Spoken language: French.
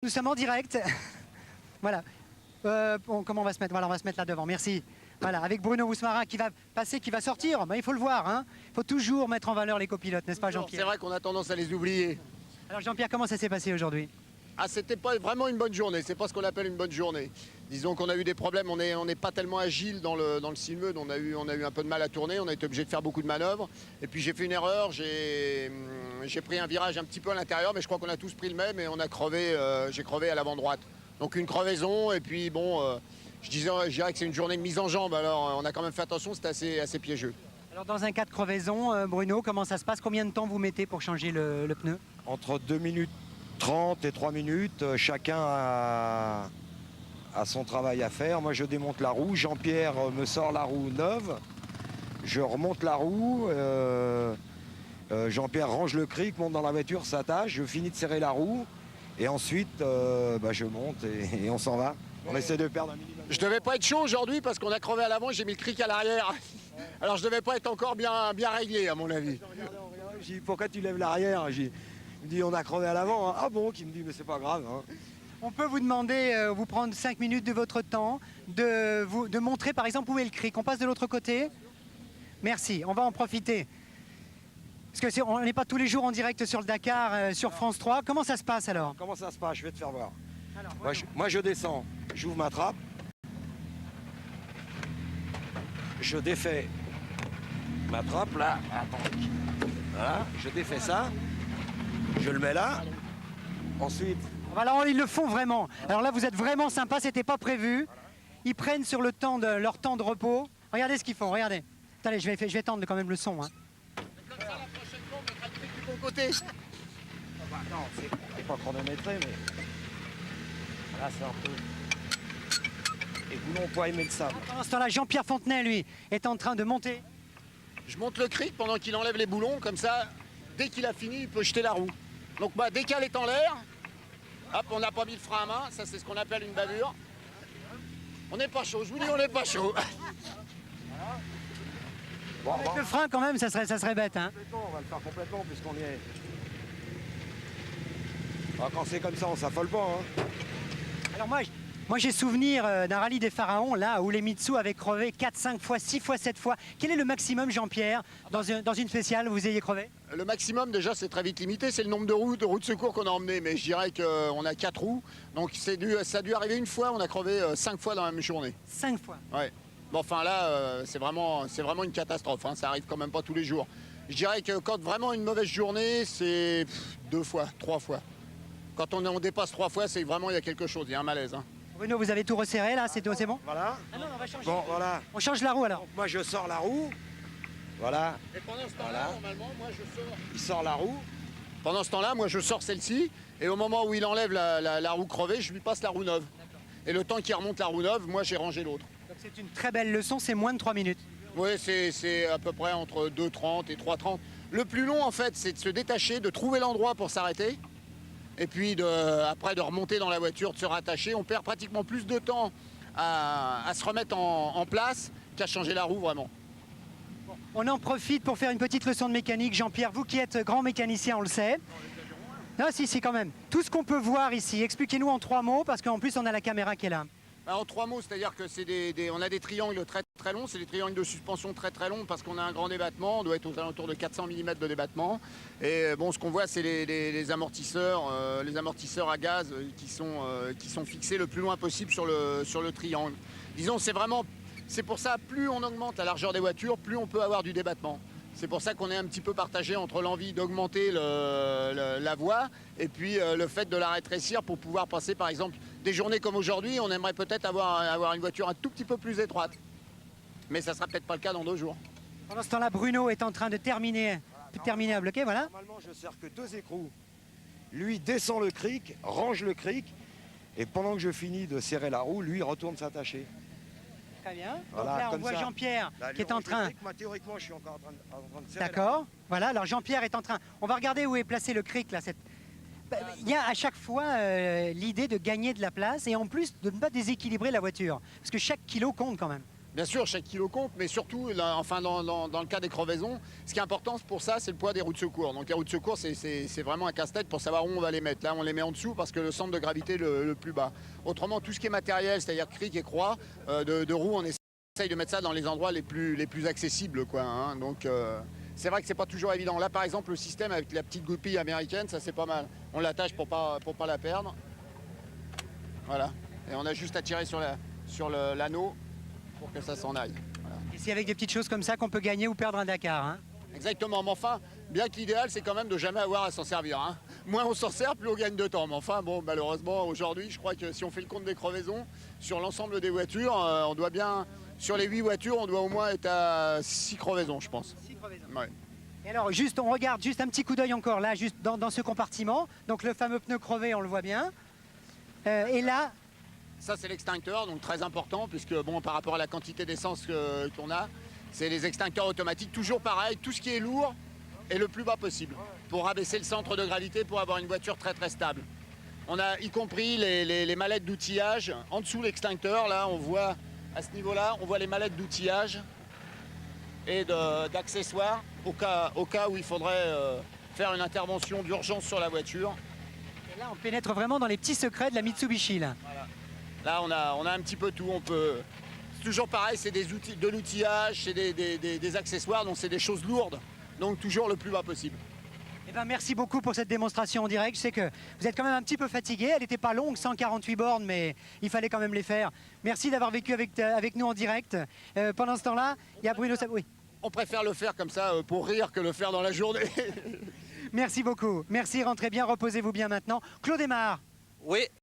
Nous sommes en direct. Voilà. Comment on va se mettre? Voilà, on va se mettre là devant. Merci. Voilà, avec Bruno Bousmarin qui va passer, qui va sortir. Ben, il faut le voir. Hein. Il faut toujours mettre en valeur les copilotes, n'est-ce pas, Jean-Pierre? C'est vrai qu'on a tendance à les oublier. Alors, Jean-Pierre, comment ça s'est passé aujourd'hui? Ah, c'était pas vraiment une bonne journée. C'est pas ce qu'on appelle une bonne journée. Disons qu'on a eu des problèmes. On n'est pas tellement agile dans le Silmeud. On a eu un peu de mal à tourner. On a été obligé de faire beaucoup de manœuvres. Et puis j'ai fait une erreur. J'ai pris un virage un petit peu à l'intérieur, mais je crois qu'on a tous pris le même et on a crevé. J'ai crevé à l'avant droite. Donc une crevaison. Et puis bon, je dirais que c'est une journée de mise en jambe. Alors on a quand même fait attention. C'était assez piégeux. Alors dans un cas de crevaison, Bruno, comment ça se passe? Combien de temps vous mettez pour changer le pneu? Entre 2 minutes 30 et 3 minutes, chacun a son travail à faire. Moi, je démonte la roue. Jean-Pierre me sort la roue neuve. Je remonte la roue. Jean-Pierre range le cric, monte dans la voiture, s'attache. Je finis de serrer la roue. Et ensuite, je monte et on s'en va. On essaie de perdre un minimum. Je devais pas être chaud aujourd'hui parce qu'on a crevé à l'avant. J'ai mis le cric à l'arrière. Alors, je devais pas être encore bien réglé, à mon avis. J'ai dit, pourquoi tu lèves l'arrière? Il me dit, on a crevé à l'avant. Hein. Ah bon? Qui me dit, mais c'est pas grave. Hein. On peut vous demander, vous prendre 5 minutes de votre temps, de montrer par exemple où est le cric. On passe de l'autre côté. Merci, on va en profiter. Parce que on n'est pas tous les jours en direct sur le Dakar, sur France 3. Comment ça se passe alors? Comment ça se passe? Je vais te faire voir. Alors, moi, je descends, j'ouvre ma trappe. Je défais ma trappe là. Attends. Voilà, je défais ça. Je le mets là. Ensuite. Alors ils le font vraiment. Alors là vous êtes vraiment sympa, c'était pas prévu. Ils prennent sur leur temps de repos. Regardez ce qu'ils font, regardez. Attendez, je vais tendre quand même le son. Hein. Comme ça, la prochaine fois, on mettra le cric du bon côté. Non, c'est pas chronométré, mais là c'est un peu. Et vous non pas aimer le sable. Pendant ce temps-là, Jean-Pierre Fontenay, lui, est en train de monter. Je monte le cric pendant qu'il enlève les boulons, comme ça, dès qu'il a fini, il peut jeter la roue. Donc dès qu'elle est en l'air, hop, on n'a pas mis le frein à main, ça c'est ce qu'on appelle une bavure. On n'est pas chaud, je vous dis on n'est pas chaud. Bon, Avec le frein quand même, ça serait bête. Hein. On va le faire complètement puisqu'on y est. Alors, quand c'est comme ça, on s'affole pas. Hein. Alors moi j'ai souvenir d'un rallye des pharaons, là où les Mitsu avaient crevé 4, 5 fois, 6 fois, 7 fois. Quel est le maximum, Jean-Pierre, dans une spéciale où vous ayez crevé? Le maximum, déjà, c'est très vite limité. C'est le nombre de roues de secours qu'on a emmenées. Mais je dirais qu'on a 4 roues. Donc ça a dû arriver une fois. On a crevé 5 fois dans la même journée. 5 fois? Ouais. Bon, enfin là, c'est vraiment une catastrophe. Hein. Ça arrive quand même pas tous les jours. Je dirais que quand vraiment une mauvaise journée, c'est 2 fois, 3 fois. Quand on dépasse 3 fois, c'est vraiment il y a quelque chose. Il y a un malaise. Hein. Bruno, vous avez tout resserré là, c'est bon? Voilà. Ah non, on va changer. Bon, voilà. On change la roue alors. Donc, moi, je sors la roue. Voilà. Et pendant ce temps-là, Voilà. normalement, moi je sors. Il sort la roue. Pendant ce temps-là, moi je sors celle-ci. Et au moment où il enlève la roue crevée, je lui passe la roue neuve. Et le temps qu'il remonte la roue neuve, moi j'ai rangé l'autre. Donc c'est une très belle leçon, c'est moins de 3 minutes. Oui, c'est à peu près entre 2,30 et 3,30. Le plus long, en fait, c'est de se détacher, de trouver l'endroit pour s'arrêter. Et puis après de remonter dans la voiture, de se rattacher. On perd pratiquement plus de temps à se remettre en place qu'à changer la roue vraiment. On en profite pour faire une petite leçon de mécanique. Jean-Pierre, vous qui êtes grand mécanicien, on le sait. Non, si, quand même. Tout ce qu'on peut voir ici, expliquez-nous en 3 mots, parce qu'en plus on a la caméra qui est là. En 3 mots, c'est-à-dire que on a des triangles très très longs, c'est des triangles de suspension très très longs parce qu'on a un grand débattement, on doit être aux alentours de 400 mm de débattement. Et bon, ce qu'on voit, c'est les amortisseurs à gaz qui sont fixés le plus loin possible sur le triangle. Disons, c'est pour ça, plus on augmente la largeur des voitures, plus on peut avoir du débattement. C'est pour ça qu'on est un petit peu partagé entre l'envie d'augmenter la voie et puis le fait de la rétrécir pour pouvoir passer, par exemple, des journées comme aujourd'hui, on aimerait peut-être avoir une voiture un tout petit peu plus étroite. Mais ça ne sera peut-être pas le cas dans 2 jours. Pendant ce temps-là, Bruno est en train de terminer à bloquer, voilà. Normalement, je sers que 2 écrous. Lui descend le cric, range le cric. Et pendant que je finis de serrer la roue, lui retourne s'attacher. Très bien. Voilà, donc là, on comme voit ça. Jean-Pierre qui est en train... Moi, théoriquement, je suis encore en train de serrer. D'accord. Voilà, alors Jean-Pierre est en train... On va regarder où est placé le cric, là. Il y a à chaque fois l'idée de gagner de la place et en plus de ne pas déséquilibrer la voiture. Parce que chaque kilo compte quand même. Bien sûr, chaque kilo compte, mais surtout, là, enfin, dans le cas des crevaisons, ce qui est important pour ça, c'est le poids des roues de secours. Donc les roues de secours, c'est vraiment un casse-tête pour savoir où on va les mettre. Là, on les met en dessous parce que le centre de gravité est le plus bas. Autrement, tout ce qui est matériel, c'est-à-dire cric et croix, de roues, on essaye de mettre ça dans les endroits les plus accessibles, quoi, hein. Donc c'est vrai que c'est pas toujours évident. Là, par exemple, le système avec la petite goupille américaine, ça c'est pas mal. On l'attache pour pas la perdre. Voilà. Et on a juste à tirer sur l'anneau pour que ça s'en aille. Voilà. Et c'est avec des petites choses comme ça qu'on peut gagner ou perdre un Dakar, hein. Exactement, mais enfin, bien que l'idéal, c'est quand même de jamais avoir à s'en servir, hein. Moins on s'en sert, plus on gagne de temps. Mais enfin, bon, malheureusement, aujourd'hui, je crois que si on fait le compte des crevaisons, sur l'ensemble des voitures, on doit bien, sur les 8 voitures, on doit au moins être à 6 crevaisons, je pense. 6 crevaisons. Ouais. Et alors, juste, on regarde juste un petit coup d'œil encore là, juste dans ce compartiment. Donc le fameux pneu crevé, on le voit bien. Et là, Ça, c'est l'extincteur, donc très important, puisque bon, par rapport à la quantité d'essence qu'on a, c'est les extincteurs automatiques, toujours pareil, tout ce qui est lourd est le plus bas possible, pour abaisser le centre de gravité, pour avoir une voiture très très stable. On a y compris les mallettes d'outillage, en dessous l'extincteur, là, on voit, à ce niveau-là, on voit les mallettes d'outillage et d'accessoires, au cas où il faudrait faire une intervention d'urgence sur la voiture. et là, on pénètre vraiment dans les petits secrets de la Mitsubishi, là. Là, on a un petit peu tout. C'est toujours pareil, c'est de l'outillage, c'est des accessoires, donc c'est des choses lourdes. Donc toujours le plus bas possible. Eh ben, merci beaucoup pour cette démonstration en direct. Je sais que vous êtes quand même un petit peu fatigué. Elle n'était pas longue, 148 bornes, mais il fallait quand même les faire. Merci d'avoir vécu avec nous en direct. Pendant ce temps-là, il y a Bruno Sab... Oui. On préfère le faire comme ça pour rire que le faire dans la journée. Merci beaucoup. Merci, rentrez bien, reposez-vous bien maintenant. Claude Aymar. Oui,